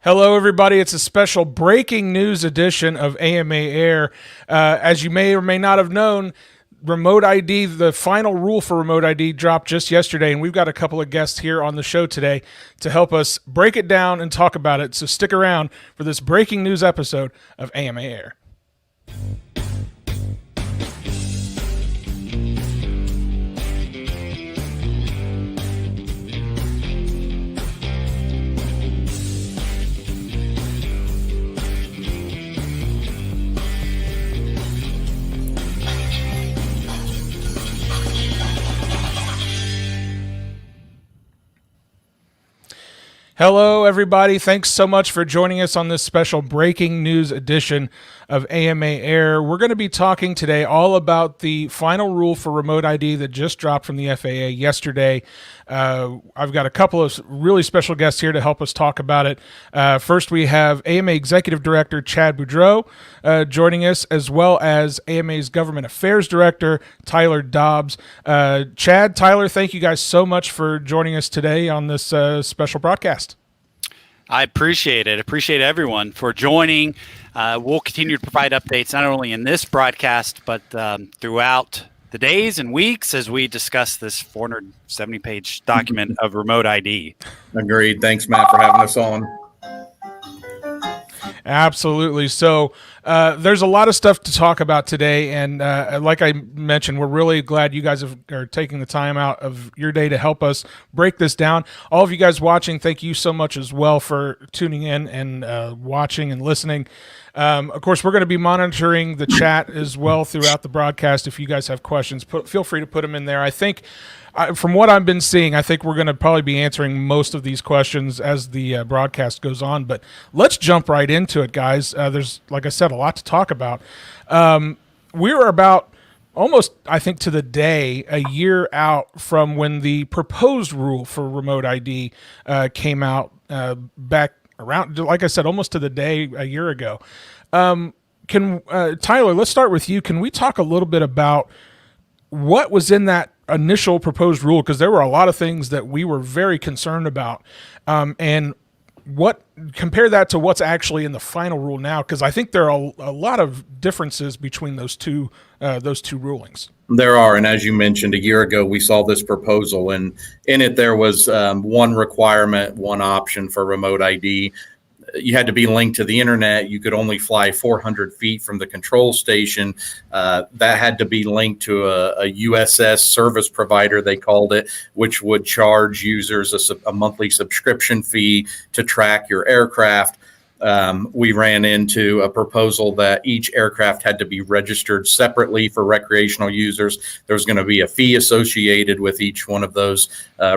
Hello, everybody. It's a special breaking news edition of AMA Air. As you may or may not have known, remote ID, the final rule for remote ID dropped just yesterday, and we've got a couple of guests here on the show today to help us break it down and talk about it. So stick around for this breaking news episode of AMA Air. Hello, everybody. Thanks so much for joining us on this special breaking news edition of AMA Air. We're going to be talking today all about the final rule for remote ID that just dropped from the FAA yesterday. I've got a couple of really special guests here to help us talk about it. First, we have AMA Executive Director Chad Boudreau joining us, as well as AMA's Government Affairs Director Tyler Dobbs. Chad, Tyler, thank you guys so much for joining us today on this special broadcast. I appreciate it. Appreciate everyone for joining. We'll continue to provide updates not only in this broadcast, but throughout the days and weeks as we discuss this 470-page document of remote ID. Agreed. Thanks, Matt, for having us on. Absolutely. So there's a lot of stuff to talk about today. And like I mentioned, we're really glad you guys are taking the time out of your day to help us break this down. All of you guys watching, thank you so much as well for tuning in and watching and listening. Of course, we're going to be monitoring the chat as well throughout the broadcast. If you guys have questions, feel free to put them in there. I think from what I've been seeing, I think we're going to probably be answering most of these questions as the broadcast goes on. But let's jump right into it, guys. There's, like I said, a lot to talk about. We're about almost, I think, to the day, a year out from when the proposed rule for remote ID came out back around, like I said, almost to the day a year ago. Tyler, let's start with you. Can we talk a little bit about what was in that initial proposed rule? Because there were a lot of things that we were very concerned about, and compare that to what's actually in the final rule now, because I think there are a lot of differences between those two rulings. There are, and as you mentioned, a year ago we saw this proposal, and in it there was one requirement, one option for remote ID. You had to be linked to the internet. You could only fly 400 feet from the control station. That had to be linked to a USS service provider, they called it, which would charge users a monthly subscription fee to track your aircraft. We ran into a proposal that each aircraft had to be registered separately for recreational users. There was going to be a fee associated with each one of those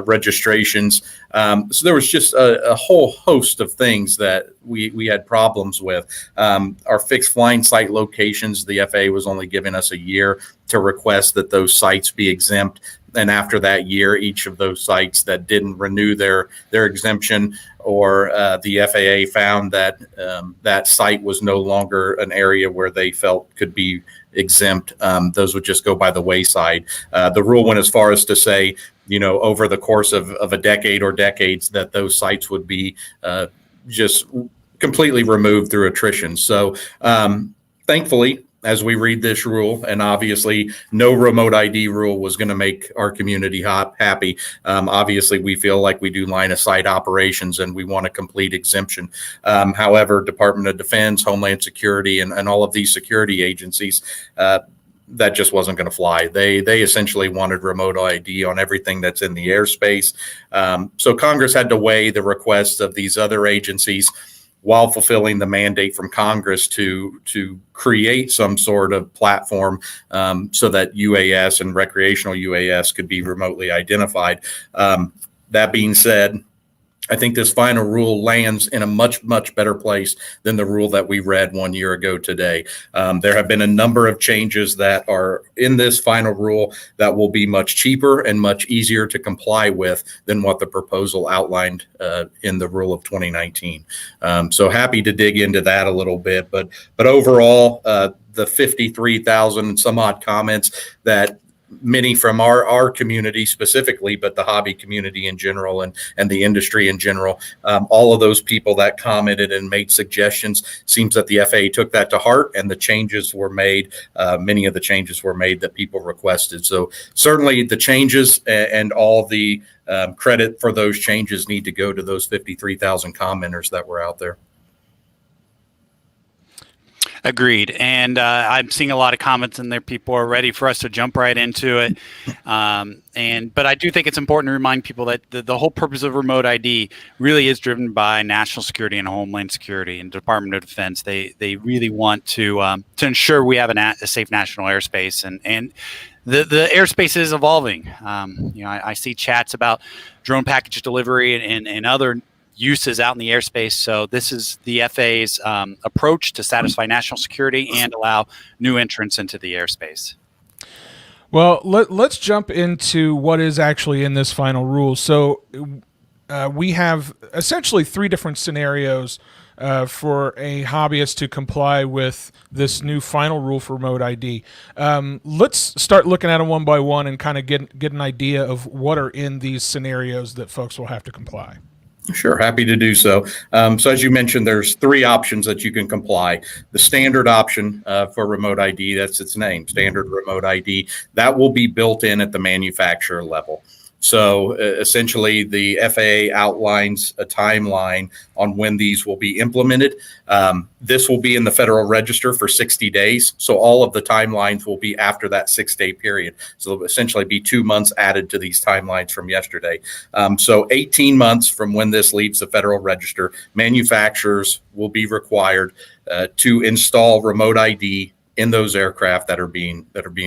registrations. So there was just a whole host of things that we had problems with. Our fixed flying site locations, the FAA was only giving us a year to request that those sites be exempt. And after that year, each of those sites that didn't renew their exemption, or the FAA found that that site was no longer an area where they felt could be exempt, those would just go by the wayside. The rule went as far as to say, over the course of a decade or decades, that those sites would be just completely removed through attrition. So thankfully, as we read this rule, and obviously no remote ID rule was going to make our community happy. Obviously, we feel like we do line of sight operations and we want a complete exemption. However, Department of Defense, Homeland Security, and all of these security agencies, that just wasn't going to fly. They essentially wanted remote ID on everything that's in the airspace. So Congress had to weigh the requests of these other agencies while fulfilling the mandate from Congress to create some sort of platform so that UAS and recreational UAS could be remotely identified. That being said, I think this final rule lands in a much, much better place than the rule that we read 1 year ago today. There have been a number of changes that are in this final rule that will be much cheaper and much easier to comply with than what the proposal outlined in the rule of 2019. So happy to dig into that a little bit. But overall, the 53,000 and some odd comments that many from our community specifically, but the hobby community in general and the industry in general. All of those people that commented and made suggestions, seems that the FAA took that to heart, and the changes were made. Many of the changes were made that people requested. So certainly the changes and all the credit for those changes need to go to those 53,000 commenters that were out there. Agreed. And I'm seeing a lot of comments in there. People are ready for us to jump right into it. But I do think it's important to remind people that the whole purpose of remote ID really is driven by national security and homeland security and Department of Defense. They really want to ensure we have a safe national airspace, and the airspace is evolving. I see chats about drone package delivery and other uses out in the airspace. So this is the FAA's approach to satisfy national security and allow new entrants into the airspace. Well, let's jump into what is actually in this final rule. So we have essentially 3 different scenarios for a hobbyist to comply with this new final rule for remote ID. Let's start looking at them one by one and kind of get an idea of what are in these scenarios that folks will have to comply. Sure, happy to do so. So as you mentioned, there's 3 options that you can comply. The standard option for remote ID, that's its name, standard remote ID, that will be built in at the manufacturer level. So essentially, the FAA outlines a timeline on when these will be implemented. This will be in the Federal Register for 60 days. So all of the timelines will be after that 6-day period. So there'll essentially be 2 months added to these timelines from yesterday. So 18 months from when this leaves the Federal Register, manufacturers will be required to install remote ID in those aircraft that are being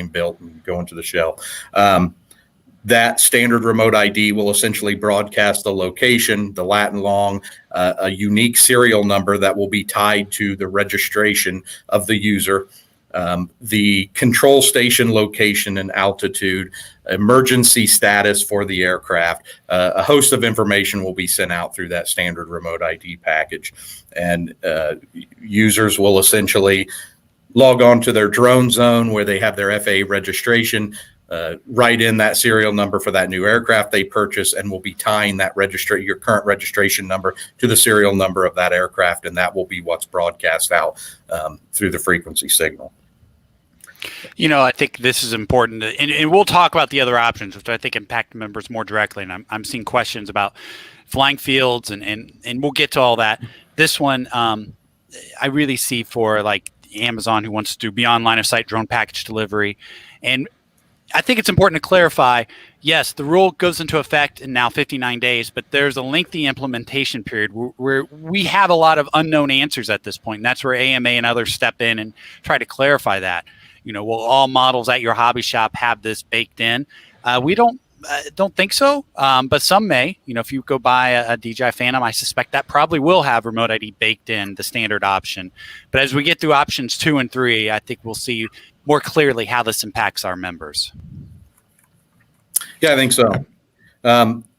built and go into the shell. That standard remote ID will essentially broadcast the location, the lat and long, a unique serial number that will be tied to the registration of the user, the control station location and altitude, emergency status for the aircraft. A host of information will be sent out through that standard remote ID package. And users will essentially log on to their drone zone where they have their FAA registration, write in that serial number for that new aircraft they purchase, and will be tying that your current registration number to the serial number of that aircraft, and that will be what's broadcast out through the frequency signal. I think this is important, and we'll talk about the other options, which I think impact members more directly. And I'm seeing questions about flying fields, and we'll get to all that. This one, I really see for like Amazon, who wants to do beyond line of sight drone package delivery. And I think it's important to clarify, yes, the rule goes into effect in now 59 days, but there's a lengthy implementation period where we have a lot of unknown answers at this point. And that's where AMA and others step in and try to clarify that. Will all models at your hobby shop have this baked in? We don't think so, but some may. If you go buy a DJI Phantom, I suspect that probably will have remote ID baked in, the standard option. But as we get through options 2 and 3, I think we'll see more clearly how this impacts our members. Yeah, I think so.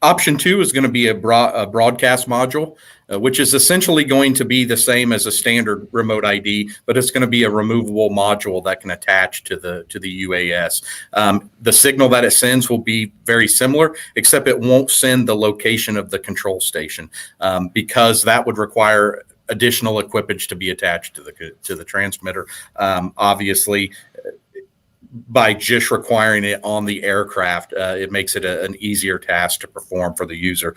Option 2 is going to be a broadcast module, which is essentially going to be the same as a standard remote ID, but it's going to be a removable module that can attach to the UAS. The signal that it sends will be very similar, except it won't send the location of the control station, because that would require additional equipage to be attached to the transmitter. Obviously, by just requiring it on the aircraft, it makes it an easier task to perform for the user.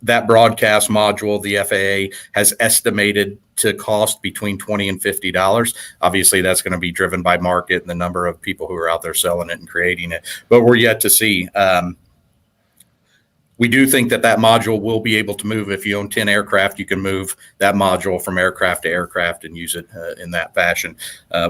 That broadcast module, the FAA has estimated to cost between $20 and $50. Obviously, that's going to be driven by market and the number of people who are out there selling it and creating it, but we're yet to see. We do think that module will be able to move. If you own 10 aircraft, you can move that module from aircraft to aircraft and use it in that fashion,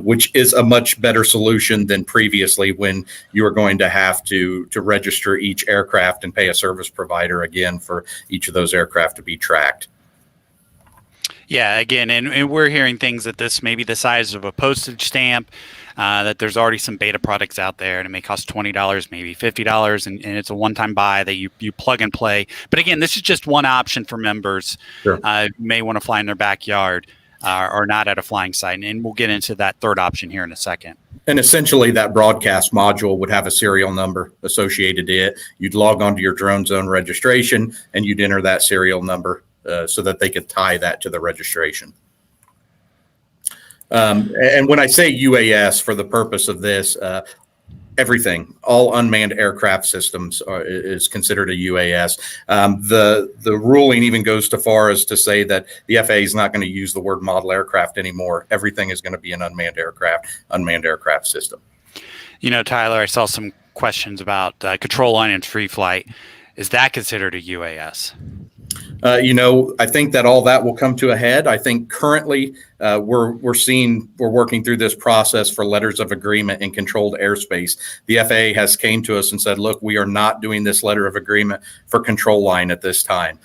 which is a much better solution than previously when you were going to have to register each aircraft and pay a service provider again for each of those aircraft to be tracked. Yeah, again, and we're hearing things that this may be the size of a postage stamp, that there's already some beta products out there, and it may cost $20, maybe $50, and it's a one-time buy that you plug and play. But again, this is just one option for members. Sure. Who may want to fly in their backyard. are not at a flying site. And we'll get into that third option here in a second. And essentially that broadcast module would have a serial number associated to it. You'd log onto your drone zone registration and you'd enter that serial number so that they could tie that to the registration. And when I say UAS for the purpose of this, everything, all unmanned aircraft systems is considered a UAS. The ruling even goes to far as to say that the FAA is not going to use the word model aircraft anymore. Everything is going to be an unmanned aircraft system. You know, Tyler, I saw some questions about control line and free flight. Is that considered a UAS? I think that all that will come to a head. I think currently we're working through this process for letters of agreement in controlled airspace. The FAA has came to us and said, look, we are not doing this letter of agreement for control line at this time.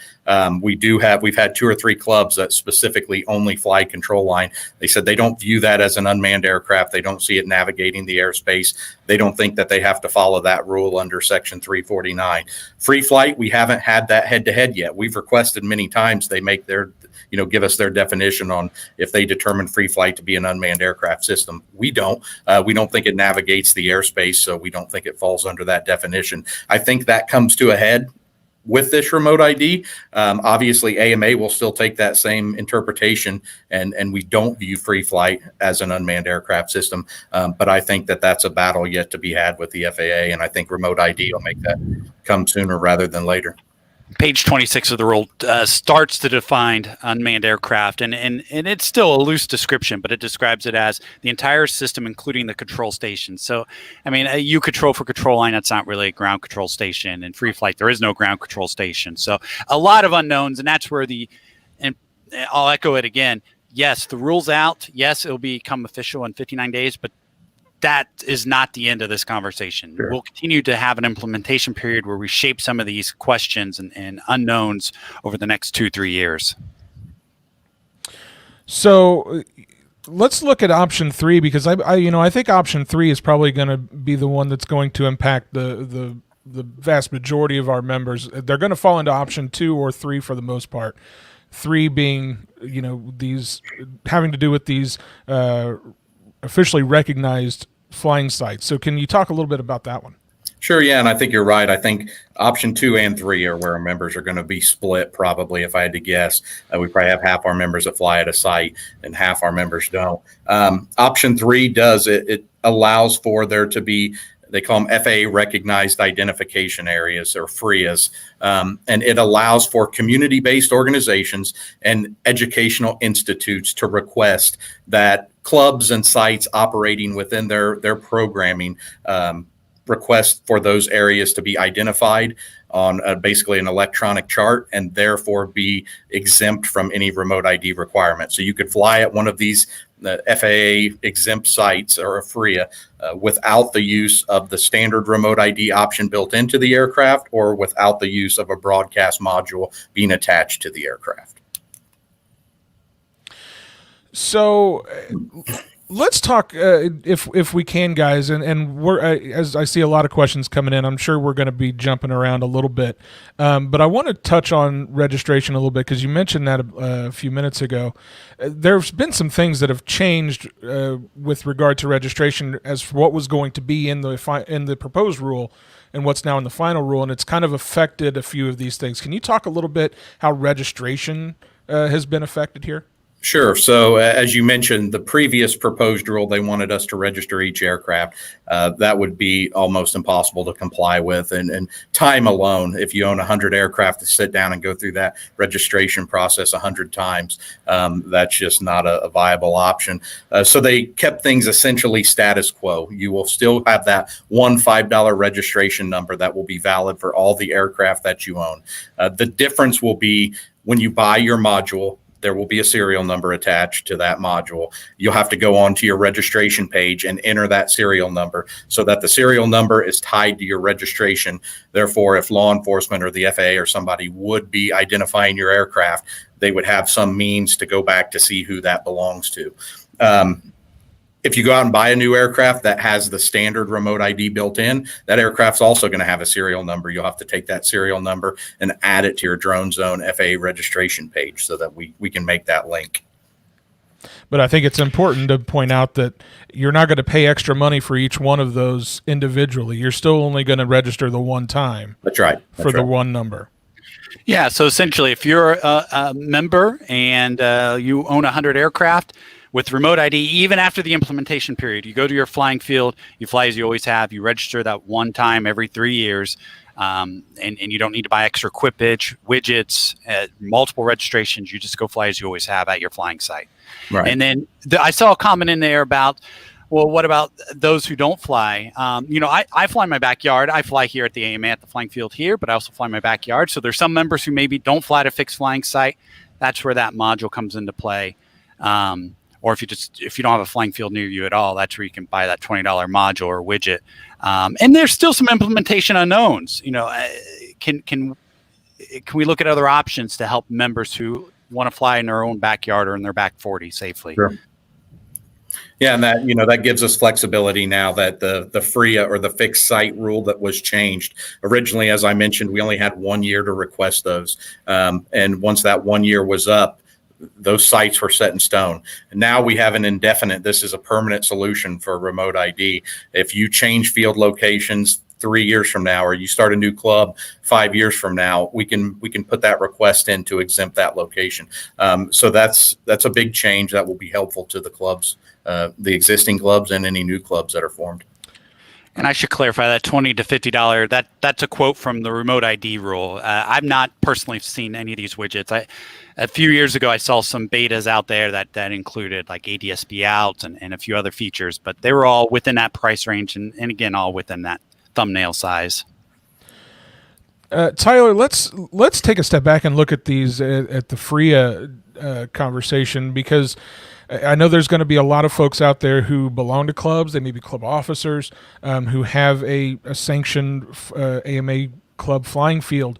We've had 2 or 3 clubs that specifically only fly control line. They said they don't view that as an unmanned aircraft. They don't see it navigating the airspace. They don't think that they have to follow that rule under Section 349. Free flight, we haven't had that head to head yet. We've requested many times they make give us their definition on if they determine free flight to be an unmanned aircraft system. We don't think it navigates the airspace, so we don't think it falls under that definition. I think that comes to a head with this remote ID. Obviously, AMA will still take that same interpretation, and we don't view free flight as an unmanned aircraft system. But I think that that's a battle yet to be had with the FAA, and I think remote ID will make that come sooner rather than later. Page 26 of the rule starts to define unmanned aircraft, and it's still a loose description, but it describes it as the entire system, including the control station. So, I mean, you control for control line, that's not really a ground control station. In free flight, there is no ground control station. So a lot of unknowns, and that's where and I'll echo it again. Yes, the rule's out. Yes, it'll become official in 59 days, but that is not the end of this conversation. Sure. We'll continue to have an implementation period where we shape some of these questions and unknowns over the next 2-3 years. So let's look at option 3, because I think option 3 is probably going to be the one that's going to impact the vast majority of our members. They're going to fall into option 2 or 3 for the most part. 3 being, these having to do with these officially recognized flying sites. So can you talk a little bit about that one? Sure, yeah, and I think you're right. I think option 2 and 3 are where our members are going to be split, probably, if I had to guess. We probably have half our members that fly at a site and half our members don't. Option 3 does, it allows for there to be, they call them FAA-Recognized Identification Areas, or FRIAs, and it allows for community-based organizations and educational institutes to request that clubs and sites operating within their programming request for those areas to be identified on basically an electronic chart, and therefore be exempt from any remote ID requirement. So you could fly at one of these FAA exempt sites or a FRIA without the use of the standard remote ID option built into the aircraft, or without the use of a broadcast module being attached to the aircraft. So let's talk, if we can, guys, and we're as I see a lot of questions coming in, I'm sure we're going to be jumping around a little bit, but I want to touch on registration a little bit, because you mentioned that a few minutes ago. There's been some things that have changed with regard to registration as for what was going to be in the proposed rule and what's now in the final rule, and it's kind of affected a few of these things. Can you talk a little bit how registration has been affected here? Sure. So as you mentioned, the previous proposed rule, they wanted us to register each aircraft. That would be almost impossible to comply with. And time alone, if you own 100 aircraft, to sit down and go through that registration process 100 times, that's just not a viable option. So they kept things essentially status quo. You will still have that one $5 registration number that will be valid for all the aircraft that you own. The difference will be when you buy your module, there will be a serial number attached to that module. You'll have to go onto your registration page and enter that serial number so that the serial number is tied to your registration. Therefore, if law enforcement or the FAA or somebody would be identifying your aircraft, they would have some means to go back to see who that belongs to. If you go out and buy a new aircraft that has the standard remote ID built in, that aircraft's also going to have a serial number. You'll have to take that serial number and add it to your drone zone FAA registration page so that we can make that link. But I think it's important to point out that you're not going to pay extra money for each one of those individually. You're still only going to register the one time. That's right. For the one number. Yeah. So essentially, if you're a member and you own 100 aircraft with remote ID, even after the implementation period, you go to your flying field, you fly as you always have, you register that one time every 3 years, and you don't need to buy extra equipage, widgets, multiple registrations. You just go fly as you always have at your flying site. Right. And then I saw a comment in there about, well, what about those who don't fly? I fly in my backyard. I fly here at the AMA at the flying field here, but I also fly in my backyard. So there's some members who maybe don't fly at a fixed flying site. That's where that module comes into play. Or if you don't have a flying field near you at all, that's where you can buy that $20 module or widget. And there's still some implementation unknowns. Can we look at other options to help members who want to fly in their own backyard or in their back 40 safely? Sure. Yeah, and that gives us flexibility now that the FRIA or the fixed site rule that was changed. Originally, as I mentioned, we only had 1 year to request those. And once that 1 year was up, those sites were set in stone. And now we have an indefinite. This is a permanent solution for remote ID. If you change field locations 3 years from now, or you start a new club 5 years from now, we can put that request in to exempt that location. So that's a big change that will be helpful to the clubs, the existing clubs and any new clubs that are formed. And I should clarify that $20 to $50. That's a quote from the remote ID rule. I've not personally seen any of these widgets. A few years ago, I saw some betas out there that included like ADSB out and a few other features, but they were all within that price range, and again, all within that thumbnail size. Tyler, let's take a step back and look at these at the FRIA conversation, because I know there's going to be a lot of folks out there who belong to clubs. They may be club officers who have a sanctioned AMA club flying field.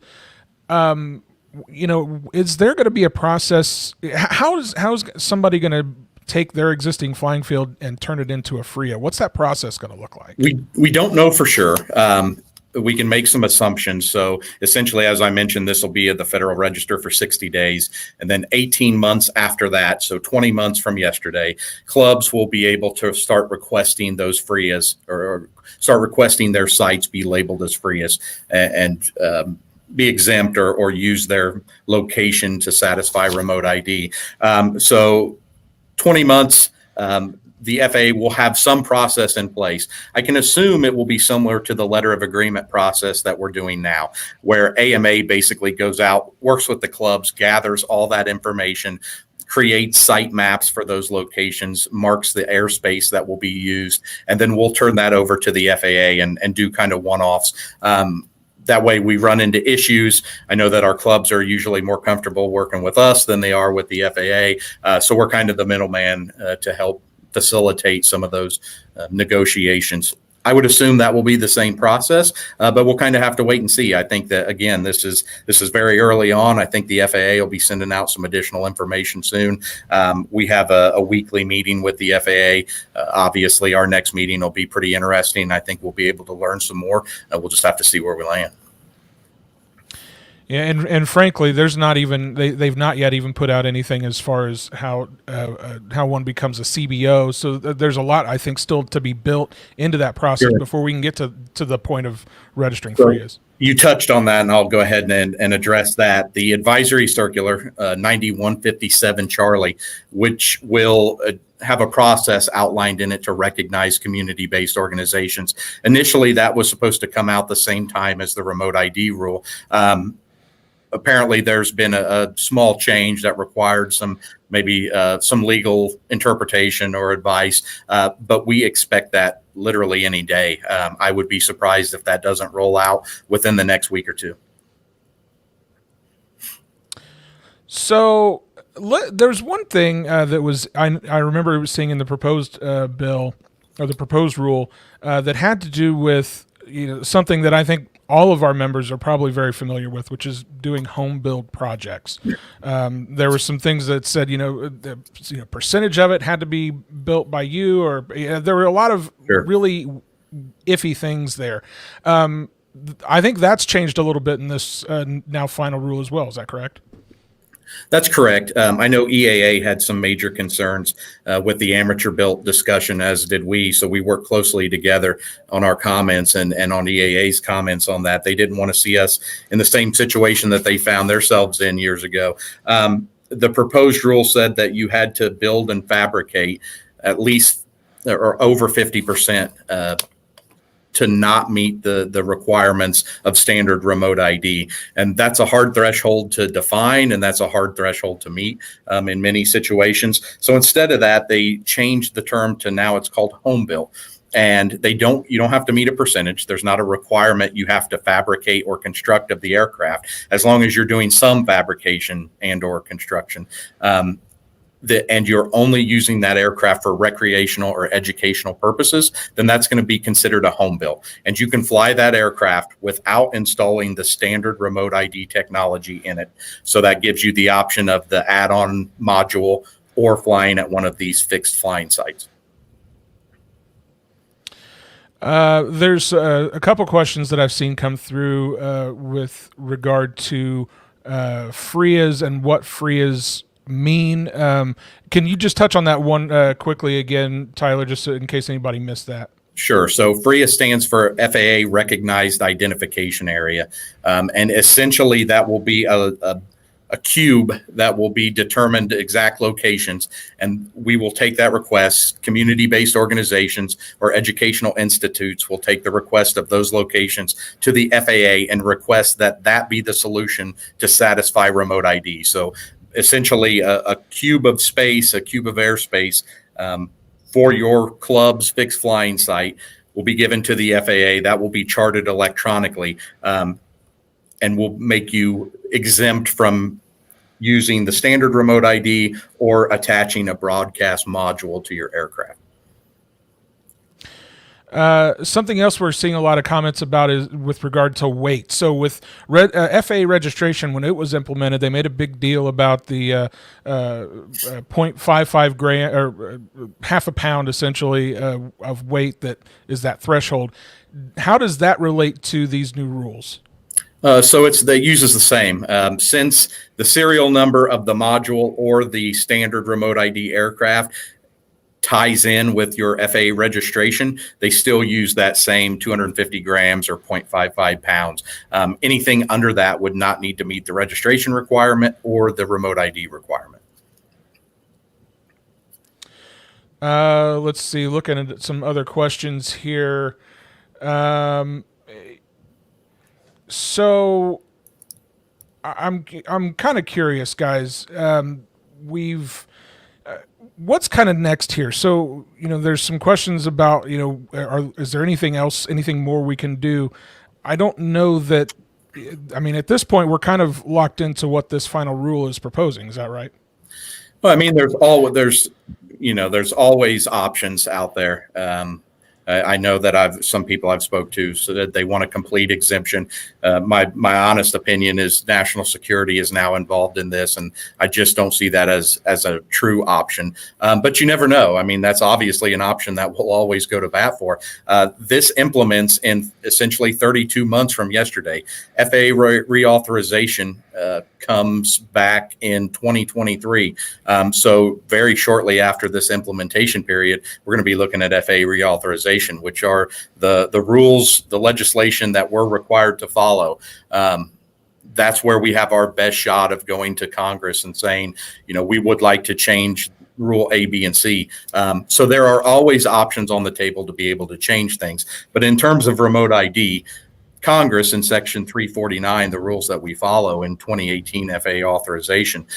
Is there going to be a process? How's somebody going to take their existing flying field and turn it into a FRIA? What's that process going to look like? We don't know for sure. We can make some assumptions. So essentially, as I mentioned, this will be at the Federal Register for 60 days. And then 18 months after that, so 20 months from yesterday, clubs will be able to start requesting those FRIAs or start requesting their sites be labeled as FRIAs and be exempt or use their location to satisfy remote ID. So 20 months, the FAA will have some process in place. I can assume it will be similar to the letter of agreement process that we're doing now, where AMA basically goes out, works with the clubs, gathers all that information, creates site maps for those locations, marks the airspace that will be used, and then we'll turn that over to the FAA and do kind of one-offs. That way we run into issues. I know that our clubs are usually more comfortable working with us than they are with the FAA. So we're kind of the middleman to help facilitate some of those negotiations. I would assume that will be the same process, but we'll kind of have to wait and see. I think that, again, this is very early on. I think the FAA will be sending out some additional information soon. We have a weekly meeting with the FAA. Obviously, our next meeting will be pretty interesting. I think we'll be able to learn some more. We'll just have to see where we land. Yeah, and frankly, there's not even they've not yet even put out anything as far as how one becomes a CBO. So there's a lot, I think, still to be built into that process before we can get to the point of registering FRIAs. You touched on that, and I'll go ahead and address that. The advisory circular 9157 Charlie, which will have a process outlined in it to recognize community-based organizations. Initially, that was supposed to come out the same time as the remote ID rule. Apparently, there's been a small change that required some legal interpretation or advice, but we expect that literally any day. I would be surprised if that doesn't roll out within the next week or two. So there's one thing that was I remember seeing in the proposed bill or the proposed rule that had to do with something that I think all of our members are probably very familiar with, which is doing home build projects. There were some things that said, the percentage of it had to be built by you, or there were a lot of really iffy things there. I think that's changed a little bit in this now final rule as well. Is that correct? That's correct. I know EAA had some major concerns with the amateur built discussion, as did we. So we worked closely together on our comments and on EAA's comments on that. They didn't want to see us in the same situation that they found themselves in years ago. The proposed rule said that you had to build and fabricate at least or over 50% to not meet the requirements of standard remote ID. And that's a hard threshold to define, and that's a hard threshold to meet in many situations. So instead of that, they changed the term to now it's called home built. And you don't have to meet a percentage. There's not a requirement you have to fabricate or construct of the aircraft, as long as you're doing some fabrication and or construction. And you're only using that aircraft for recreational or educational purposes, then that's going to be considered a home built. And you can fly that aircraft without installing the standard remote ID technology in it. So that gives you the option of the add-on module or flying at one of these fixed flying sites. There's a couple questions that I've seen come through with regard to FRIAs and what FRIAs mean. Can you just touch on that one quickly again, Tyler, just in case anybody missed that? Sure. So FRIA stands for FAA-Recognized Identification Area. And essentially that will be a cube that will be determined exact locations, and we will take that request. Community-based organizations or educational institutes will take the request of those locations to the FAA and request that be the solution to satisfy remote ID. So essentially a cube of space, a cube of airspace for your club's fixed flying site will be given to the FAA. That will be charted electronically and will make you exempt from using the standard remote ID or attaching a broadcast module to your aircraft. Something else we're seeing a lot of comments about is with regard to weight. So with FAA registration, when it was implemented, they made a big deal about the 0.55 gram or half a pound essentially of weight that is that threshold. How does that relate to these new rules? So it uses the same. Since the serial number of the module or the standard remote ID aircraft ties in with your FAA registration, they still use that same 250 grams or 0.55 pounds. Anything under that would not need to meet the registration requirement or the remote ID requirement. Let's see, looking at some other questions here. So I'm kind of curious, guys. What's kind of next here? So, there's some questions about, is there anything else, anything more we can do? I don't know that. I mean, at this point, we're kind of locked into what this final rule is proposing. Is that right? Well, I mean, there's always options out there. I know that some people I've spoke to so that they want a complete exemption. My honest opinion is national security is now involved in this, and I just don't see that as a true option. But you never know. I mean, that's obviously an option that we'll always go to bat for. This implements in essentially 32 months from yesterday. FAA reauthorization comes back in 2023. So very shortly after this implementation period, we're going to be looking at FAA reauthorization, which are the rules, the legislation that we're required to follow. That's where we have our best shot of going to Congress and saying, we would like to change rule A, B, and C. So there are always options on the table to be able to change things. But in terms of remote ID, Congress in Section 349, the rules that we follow in 2018 FAA authorization,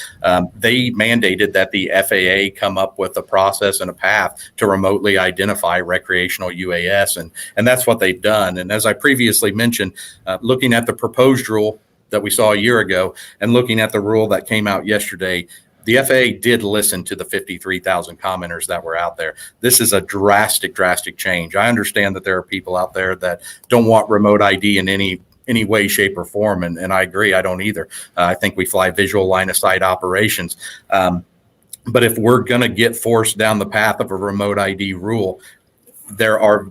they mandated that the FAA come up with a process and a path to remotely identify recreational UAS, and that's what they've done. And as I previously mentioned, looking at the proposed rule that we saw a year ago and looking at the rule that came out yesterday, the FAA did listen to the 53,000 commenters that were out there. This is a drastic change. I understand that there are people out there that don't want remote ID in any way, shape, or form, and I agree. I don't either. I think we fly visual line of sight operations. But if we're going to get forced down the path of a remote ID rule, there are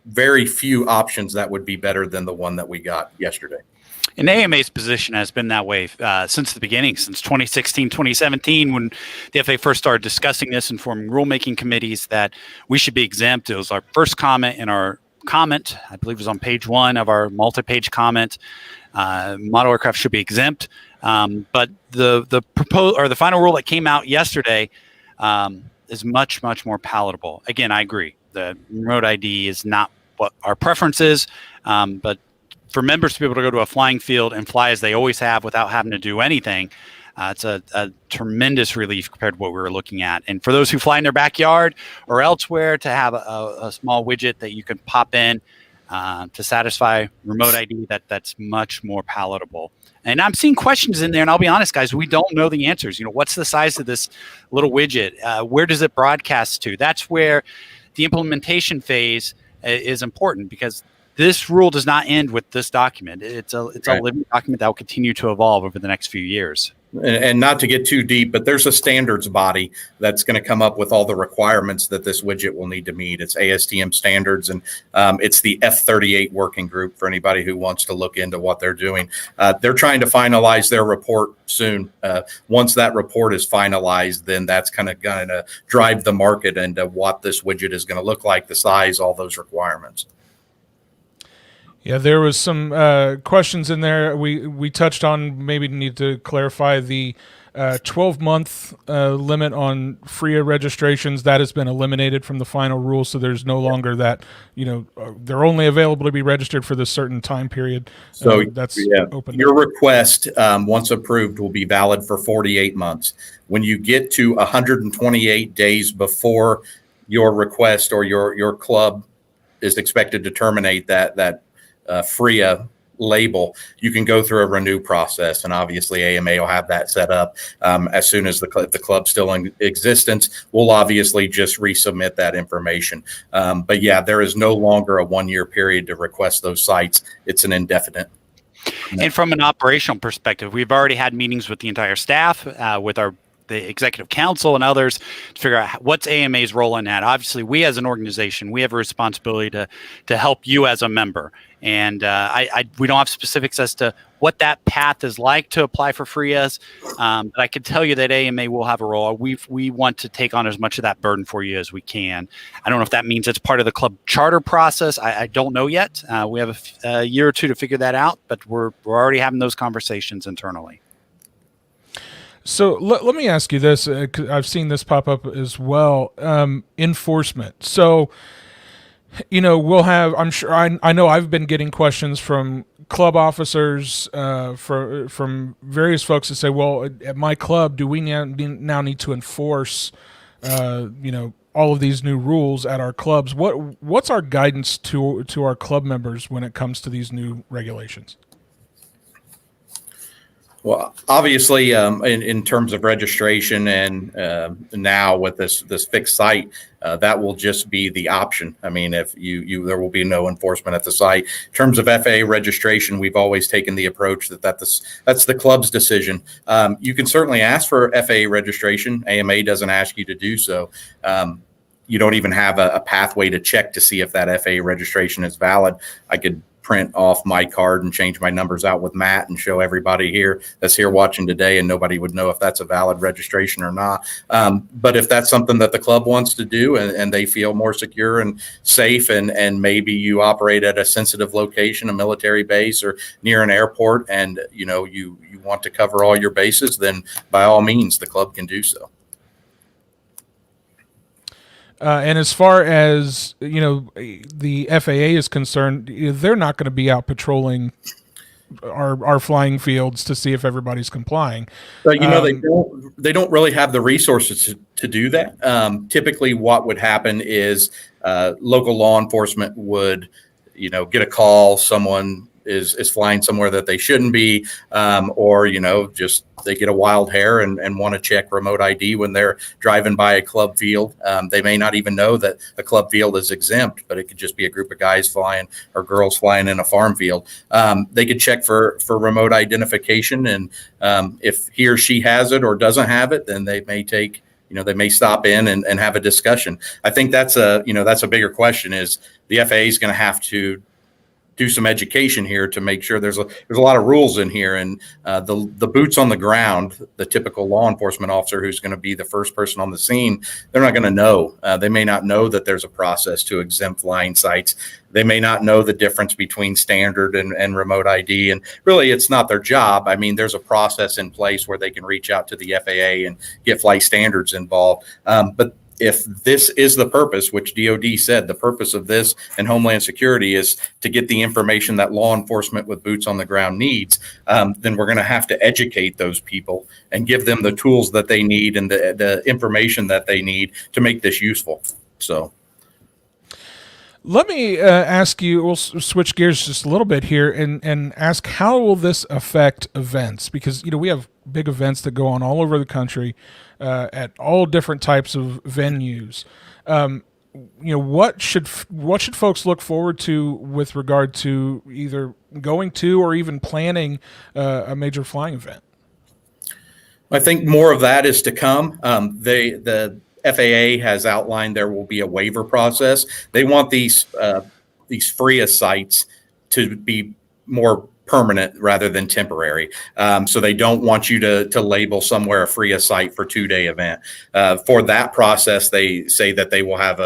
very few options that would be better than the one that we got yesterday. And AMA's position has been that way since the beginning, since 2016, 2017, when the FAA first started discussing this and forming rulemaking committees, that we should be exempt. It was our first comment in our comment, I believe it was on page 1 of our multi-page comment. Model aircraft should be exempt. But the proposed or the final rule that came out yesterday is much, much more palatable. Again, I agree. The remote ID is not what our preference is, but for members to be able to go to a flying field and fly as they always have without having to do anything, it's a tremendous relief compared to what we were looking at. And for those who fly in their backyard or elsewhere, to have a small widget that you can pop in to satisfy remote ID, that's much more palatable. And I'm seeing questions in there, and I'll be honest, guys, we don't know the answers. What's the size of this little widget? Where does it broadcast to? That's where the implementation phase is important, because this rule does not end with this document. It's a living document that will continue to evolve over the next few years. And not to get too deep, but there's a standards body that's going to come up with all the requirements that this widget will need to meet. It's ASTM standards, and it's the F-38 working group for anybody who wants to look into what they're doing. They're trying to finalize their report soon. Once that report is finalized, then that's kind of going to drive the market into what this widget is going to look like, the size, all those requirements. Yeah, there was some questions in there. We touched on, maybe need to clarify the 12-month limit on FRIA registrations. That has been eliminated from the final rule, so there's no longer that, they're only available to be registered for this certain time period. So that's open. Your request, once approved, will be valid for 48 months. When you get to 128 days before your request or your club is expected to terminate that FRIA label, you can go through a renew process, and obviously AMA will have that set up. As soon as the club's still in existence, we'll obviously just resubmit that information. But yeah, there is no longer a 1-year period to request those sites. It's an indefinite. And from an operational perspective, we've already had meetings with the entire staff, with the executive council and others, to figure out what's AMA's role in that. Obviously, we as an organization, we have a responsibility to help you as a member. And we don't have specifics as to what that path is like to apply for FRIAs, but I can tell you that AMA will have a role. We want to take on as much of that burden for you as we can. I don't know if that means it's part of the club charter process. I don't know yet. We have a year or two to figure that out, but we're already having those conversations internally. So let me ask you this, 'cause I've seen this pop up as well. Enforcement. So, we'll have, I'm sure, I know I've been getting questions from club officers, from various folks that say, well, at my club, do we now need to enforce, all of these new rules at our clubs? What's our guidance to our club members when it comes to these new regulations? Well, obviously, in terms of registration and now with this fixed site, that will just be the option. I mean, if there will be no enforcement at the site. In terms of FAA registration, we've always taken the approach that's the club's decision. You can certainly ask for FAA registration. AMA doesn't ask you to do so. You don't even have a pathway to check to see if that FAA registration is valid. I could print off my card and change my numbers out with Matt and show everybody here that's here watching today, and nobody would know if that's a valid registration or not. But if that's something that the club wants to do and they feel more secure and safe, and maybe you operate at a sensitive location, a military base or near an airport, and you want to cover all your bases, then by all means the club can do so. And as far as the FAA is concerned, they're not going to be out patrolling our flying fields to see if everybody's complying. But they don't really have the resources to do that. Typically, what would happen is local law enforcement would get a call, someone is flying somewhere that they shouldn't be, or just they get a wild hair and want to check remote ID when they're driving by a club field. They may not even know that a club field is exempt, but it could just be a group of guys flying or girls flying in a farm field. They could check for remote identification, and if he or she has it or doesn't have it, then they may take they may stop in and have a discussion. I think that's a bigger question. Is the FAA is going to have to do some education here to make sure there's a lot of rules in here, and the boots on the ground, the typical law enforcement officer who's going to be the first person on the scene, they're not going to know. They may not know that there's a process to exempt flying sites. They may not know the difference between standard and remote ID, and really it's not their job. I mean, there's a process in place where they can reach out to the FAA and get flight standards involved. But if this is the purpose, which DOD said the purpose of this and Homeland Security is to get the information that law enforcement with boots on the ground needs, then we're going to have to educate those people and give them the tools that they need and the information that they need to make this useful. So let me ask you, we'll switch gears just a little bit here and ask, how will this affect events? Because, we have big events that go on all over the country at all different types of venues. What should folks look forward to with regard to either going to or even planning a major flying event? I think more of that is to come. The FAA has outlined there will be a waiver process. They want these FRIA sites to be more permanent rather than temporary. So they don't want you to label somewhere a FRIA site for 2-day event. For that process, they say that they will have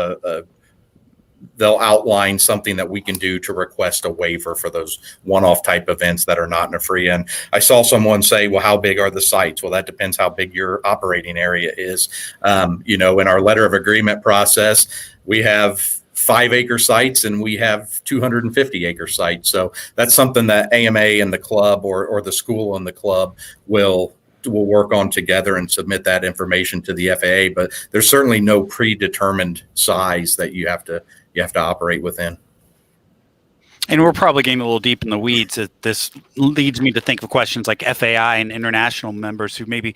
they'll outline something that we can do to request a waiver for those one-off type events that are not in a FRIA. And I saw someone say, well, how big are the sites? Well, that depends how big your operating area is. In our letter of agreement process, we have 5-acre sites and we have 250-acre sites. So that's something that AMA and the club or the school and the club will work on together and submit that information to the FAA. But there's certainly no predetermined size that you have to operate within. And we're probably getting a little deep in the weeds. This leads me to think of questions like FAI and international members who maybe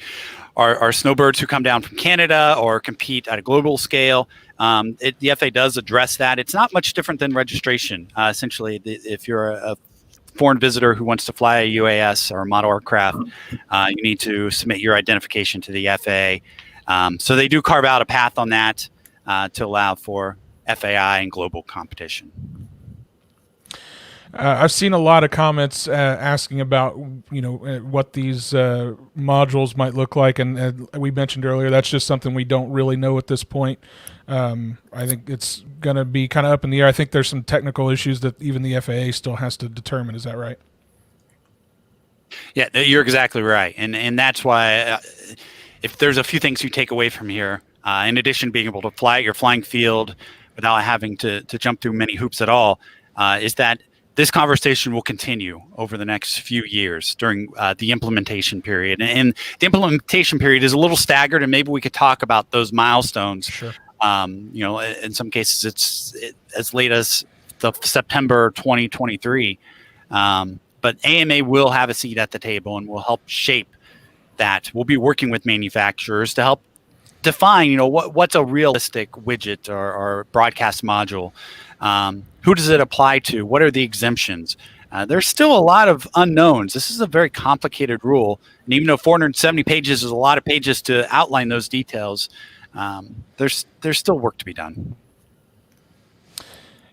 are snowbirds who come down from Canada or compete at a global scale. The FAA does address that. It's not much different than registration. Essentially, if you're a foreign visitor who wants to fly a UAS or a model aircraft, you need to submit your identification to the FAA. So they do carve out a path on that to allow for FAI and global competition. I've seen a lot of comments asking about, what these modules might look like, and we mentioned earlier that's just something we don't really know at this point. I think it's going to be kind of up in the air. I think there's some technical issues that even the FAA still has to determine. Is that right? Yeah, you're exactly right, and that's why if there's a few things you take away from here, in addition to being able to fly at your flying field without having to jump through many hoops at all, is that this conversation will continue over the next few years during the implementation period. And the implementation period is a little staggered, and maybe we could talk about those milestones. Sure. In some cases, it's as late as the September 2023. But AMA will have a seat at the table and will help shape that. We'll be working with manufacturers to help define, what's a realistic widget or broadcast module. Who does it apply to? What are the exemptions? There's still a lot of unknowns. This is a very complicated rule. And even though 470 pages is a lot of pages to outline those details, there's still work to be done.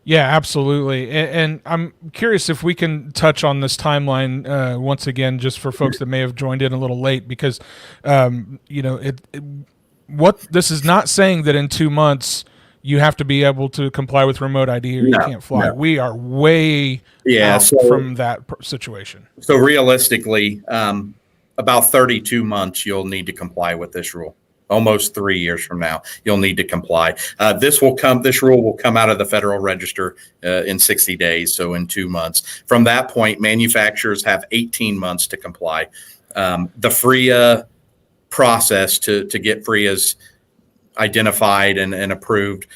Yeah, absolutely. And I'm curious if we can touch on this timeline once again, just for folks that may have joined in a little late, because, what this is not saying that in 2 months you have to be able to comply with remote ID or you can't fly. No. We are way out from that situation. So realistically, about 32 months you'll need to comply with this rule. Almost 3 years from now, you'll need to comply. This rule will come out of the Federal Register in 60 days, so in 2 months. From that point, manufacturers have 18 months to comply. The FRIA process to get FRIAs identified and approved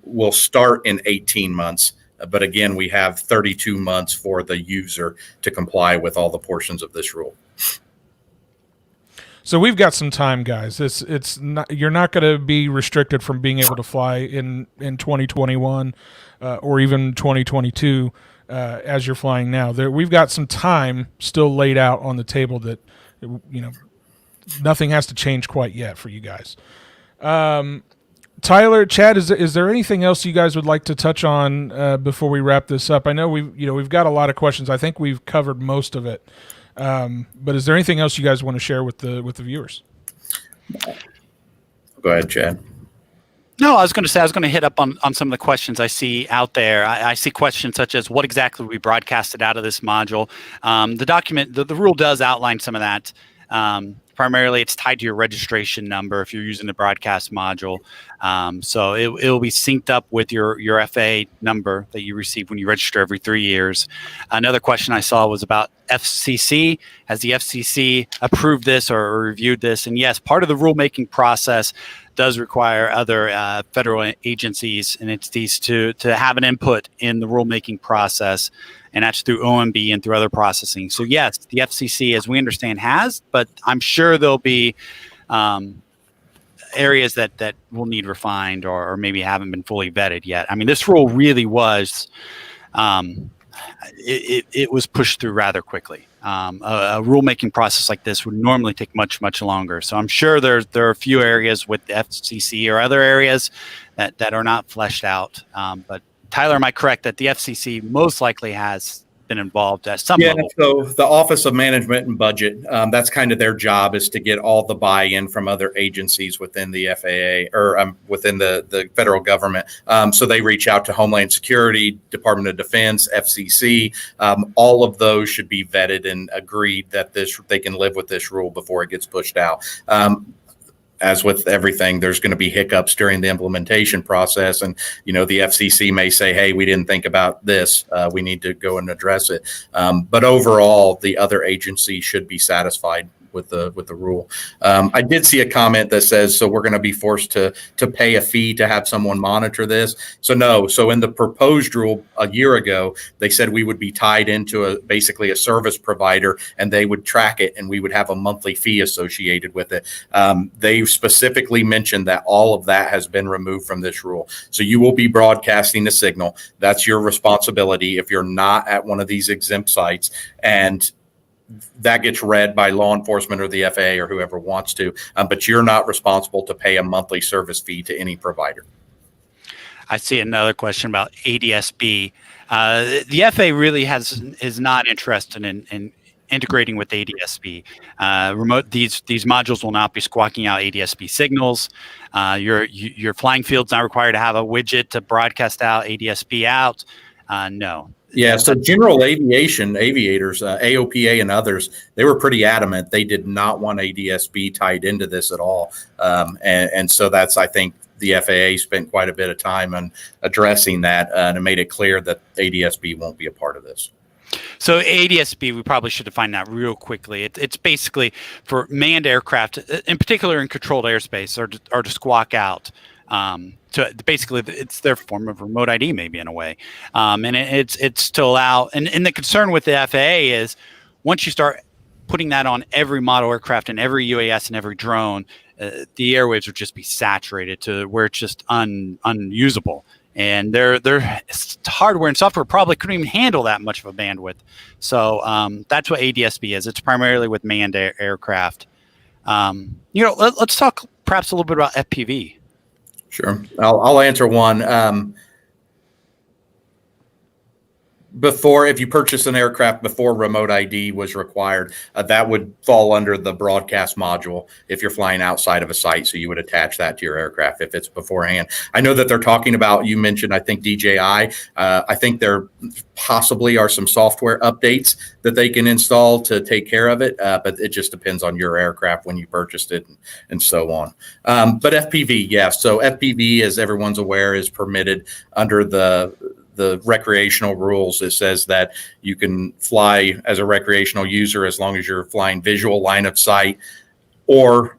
will start in 18 months. But again, we have 32 months for the user to comply with all the portions of this rule. So we've got some time, guys. It's not, you're not going to be restricted from being able to fly in 2021 or even 2022 as you're flying now. We've got some time still laid out on the table that nothing has to change quite yet for you guys. Tyler, Chad, is there anything else you guys would like to touch on before we wrap this up? I know we've got a lot of questions. I think we've covered most of it. But is there anything else you guys want to share with the viewers? Go ahead, Chad. No, I was going to hit up on some of the questions I see out there. I see questions such as what exactly we broadcasted out of this module. The document, the rule does outline some of that. Primarily, it's tied to your registration number if you're using the broadcast module. So it will be synced up with your FAA number that you receive when you register every 3 years. Another question I saw was about FCC. Has the FCC approved this or reviewed this? And yes, part of the rulemaking process does require other federal agencies and entities to have an input in the rulemaking process, and that's through OMB and through other processing. So yes, the FCC, as we understand, has, but I'm sure there'll be areas that will need refined or maybe haven't been fully vetted yet. I mean, this rule really was, it was pushed through rather quickly. A rulemaking process like this would normally take much, much longer. So I'm sure there are a few areas with the FCC or other areas that are not fleshed out. But Tyler, am I correct that the FCC most likely has been involved at some level? So the Office of Management and Budget, that's kind of their job, is to get all the buy-in from other agencies within the FAA or within the federal government. So they reach out to Homeland Security, Department of Defense, FCC. All of those should be vetted and agreed that they can live with this rule before it gets pushed out. As with everything, there's going to be hiccups during the implementation process. And, the FCC may say, hey, we didn't think about this. We need to go and address it. But overall, the other agencies should be satisfied with the rule. I did see a comment that says, so we're going to be forced to pay a fee to have someone monitor this. So no. So in the proposed rule a year ago, they said we would be tied into basically a service provider, and they would track it, and we would have a monthly fee associated with it. They specifically mentioned that all of that has been removed from this rule. So you will be broadcasting the signal. That's your responsibility if you're not at one of these exempt sites, and that gets read by law enforcement or the FAA or whoever wants to, but you're not responsible to pay a monthly service fee to any provider. I see another question about ADS-B. The FAA really is not interested in integrating with ADS-B. These modules will not be squawking out ADS-B signals. Your flying field's not required to have a widget to broadcast out ADS-B out. No. Yeah, so general aviators, AOPA and others, they were pretty adamant. They did not want ADS-B tied into this at all. And so that's, I think, the FAA spent quite a bit of time on addressing that and it made it clear that ADS-B won't be a part of this. So ADS-B, we probably should define that real quickly. It's basically for manned aircraft, in particular in controlled airspace, or to squawk out. So basically, it's their form of remote ID, maybe in a way, and it's to allow. And the concern with the FAA is once you start putting that on every model aircraft and every UAS and every drone, the airwaves would just be saturated to where it's just unusable. And their hardware and software probably couldn't even handle that much of a bandwidth. So that's what ADS-B is. It's primarily with manned aircraft. Let's talk perhaps a little bit about FPV. Sure. I'll answer one. If you purchase an aircraft before remote ID was required, that would fall under the broadcast module if you're flying outside of a site. So you would attach that to your aircraft if it's beforehand. I know that they're talking about, you mentioned, I think, DJI. I think there possibly are some software updates that they can install to take care of it, but it just depends on your aircraft when you purchased it and so on. But FPV, yes. So FPV, as everyone's aware, is permitted under the recreational rules. It says that you can fly as a recreational user as long as you're flying visual line of sight or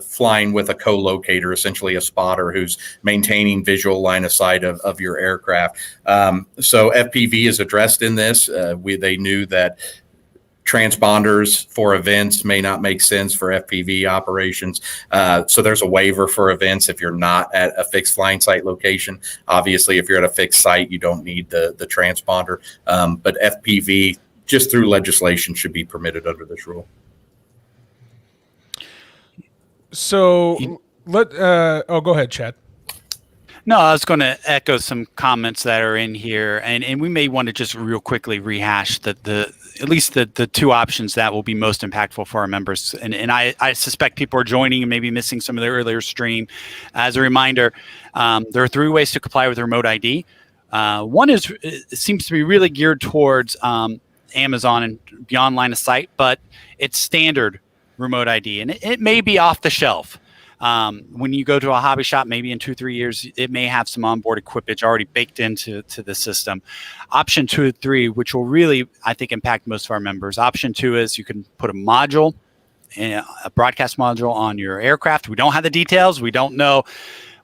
flying with a co-locator, essentially a spotter who's maintaining visual line of sight of your aircraft. So FPV is addressed in this. They knew that transponders for events may not make sense for FPV operations. So there's a waiver for events if you're not at a fixed flying site location. Obviously, if you're at a fixed site, you don't need the transponder. But FPV, just through legislation, should be permitted under this rule. So go ahead, Chad. No, I was going to echo some comments that are in here, and we may want to just real quickly rehash the at least the two options that will be most impactful for our members. And I suspect people are joining and maybe missing some of the earlier stream. As a reminder, there are 3 ways to comply with remote ID. One is it seems to be really geared towards Amazon and beyond line of sight, but it's standard remote ID, and it may be off the shelf. When you go to a hobby shop, maybe in 2-3 years, it may have some onboard equipage already baked into the system. Option 2 and 3, which will really, I think, impact most of our members. Option 2 is you can put a module, a broadcast module on your aircraft. We don't have the details. We don't know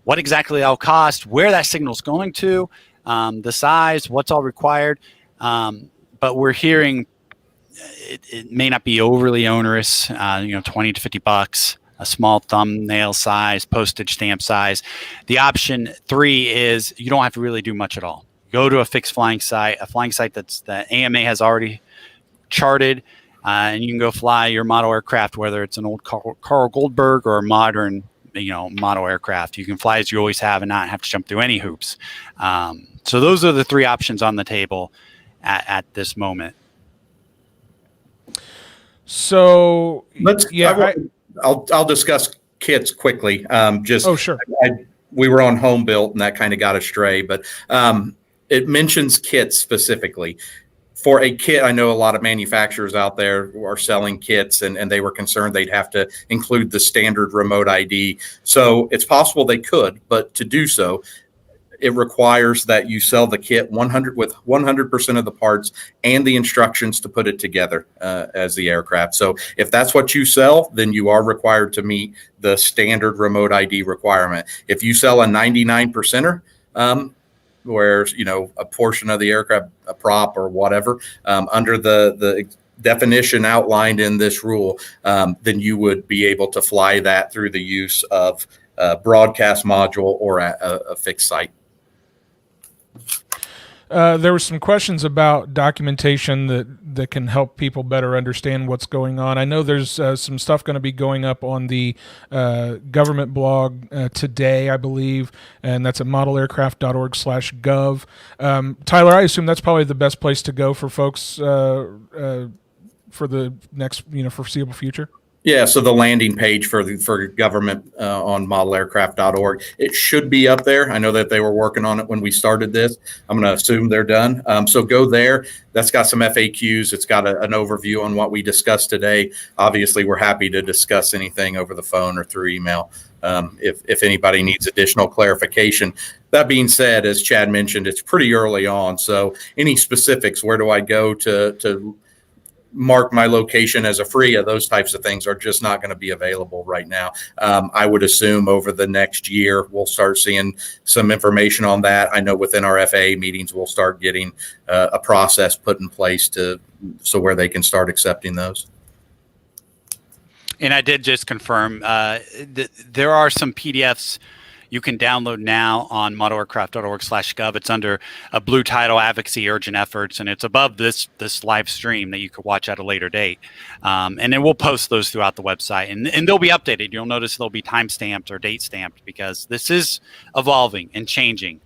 what exactly that'll cost, where that signal is going to, the size, what's all required. But we're hearing it may not be overly onerous, $20 to $50. A small thumbnail size, postage stamp size. The option 3 is you don't have to really do much at all. Go to a fixed flying site, a flying site that AMA has already charted, and you can go fly your model aircraft, whether it's an old Carl Goldberg or a modern, model aircraft. You can fly as you always have and not have to jump through any hoops. So those are the 3 options on the table at this moment. So I'll discuss kits quickly. Sure. We were on home built and that kind of got astray, but it mentions kits specifically. For a kit, I know a lot of manufacturers out there are selling kits, and they were concerned they'd have to include the standard remote ID. So it's possible they could, but to do so, it requires that you sell the kit 100% of the parts and the instructions to put it together as the aircraft. So if that's what you sell, then you are required to meet the standard remote ID requirement. If you sell a 99%er, where a portion of the aircraft, a prop or whatever, under the definition outlined in this rule, then you would be able to fly that through the use of a broadcast module or a fixed site. There were some questions about documentation that can help people better understand what's going on. I know there's some stuff going to be going up on the government blog today, I believe, and that's at modelaircraft.org/gov. Tyler, I assume that's probably the best place to go for folks for the next foreseeable future. Yeah, so the landing page for government on modelaircraft.org, it should be up there. I know that they were working on it when we started this. I'm going to assume they're done. So go there. That's got some FAQs. It's got an overview on what we discussed today. Obviously, we're happy to discuss anything over the phone or through email if anybody needs additional clarification. That being said, as Chad mentioned, it's pretty early on. So any specifics, where do I go to mark my location as a FRIA, those types of things are just not going to be available right now. I would assume over the next year, we'll start seeing some information on that. I know within our FAA meetings, we'll start getting a process put in place so where they can start accepting those. And I did just confirm there are some PDFs you can download now on modelaircraft.org/gov. It's under a blue title, Advocacy Urgent Efforts, and it's above this live stream that you could watch at a later date. And then we'll post those throughout the website, and they'll be updated. You'll notice they'll be time stamped or date stamped because this is evolving and changing.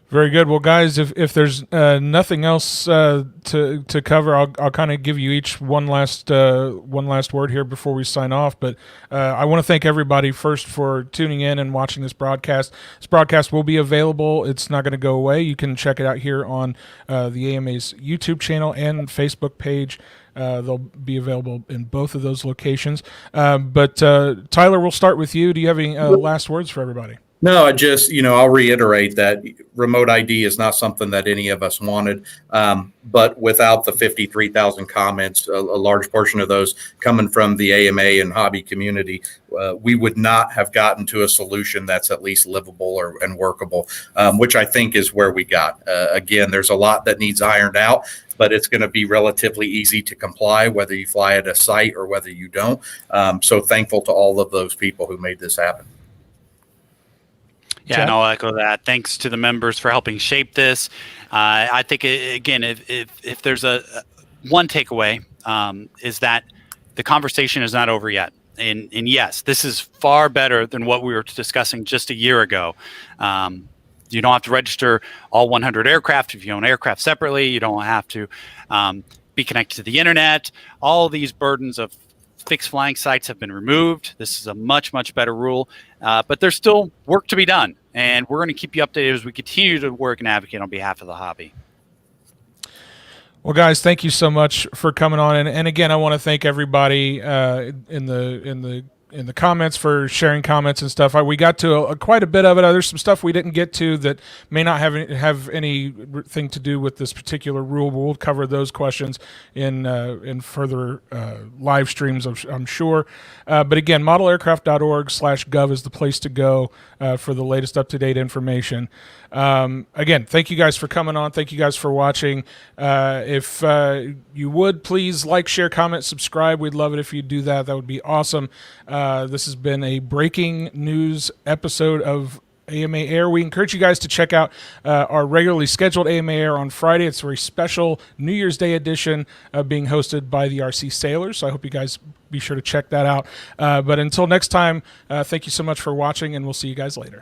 Very good. Well, guys, if there's nothing else to cover, I'll kind of give you each one last word here before we sign off. But I want to thank everybody first for tuning in and watching this broadcast. This broadcast will be available. It's not going to go away. You can check it out here on the AMA's YouTube channel and Facebook page. They'll be available in both of those locations. But Tyler, we'll start with you. Do you have any last words for everybody? No, I'll reiterate that remote ID is not something that any of us wanted. But without the 53,000 comments, a large portion of those coming from the AMA and hobby community, we would not have gotten to a solution that's at least livable and workable, which I think is where we got. Again, there's a lot that needs ironed out, but it's going to be relatively easy to comply, whether you fly at a site or whether you don't. So thankful to all of those people who made this happen. Yeah, and I'll echo that. Thanks to the members for helping shape this. I think, again, if there's one takeaway, is that the conversation is not over yet. And yes, this is far better than what we were discussing just a year ago. You don't have to register all 100 aircraft if you own aircraft separately. You don't have to be connected to the internet. All these burdens of fixed flying sites have been removed. This is a much, much better rule, but there's still work to be done. And we're going to keep you updated as we continue to work and advocate on behalf of the hobby. Well, guys, thank you so much for coming on, and again, I want to thank everybody in the comments for sharing comments and stuff. We got to quite a bit of it. There's some stuff we didn't get to that may not have anything to do with this particular rule. We'll cover those questions in further live streams, I'm sure. But again, modelaircraft.org/gov is the place to go for the latest up-to-date information. Again, thank you guys for coming on. Thank you guys for watching. If you would, please like, share, comment, subscribe. We'd love it if you do that. That would be awesome. This has been a breaking news episode of AMA Air. We encourage you guys to check out our regularly scheduled AMA Air on Friday. It's a very special New Year's Day edition being hosted by the RC Sailors. So I hope you guys be sure to check that out. But until next time, thank you so much for watching, and we'll see you guys later.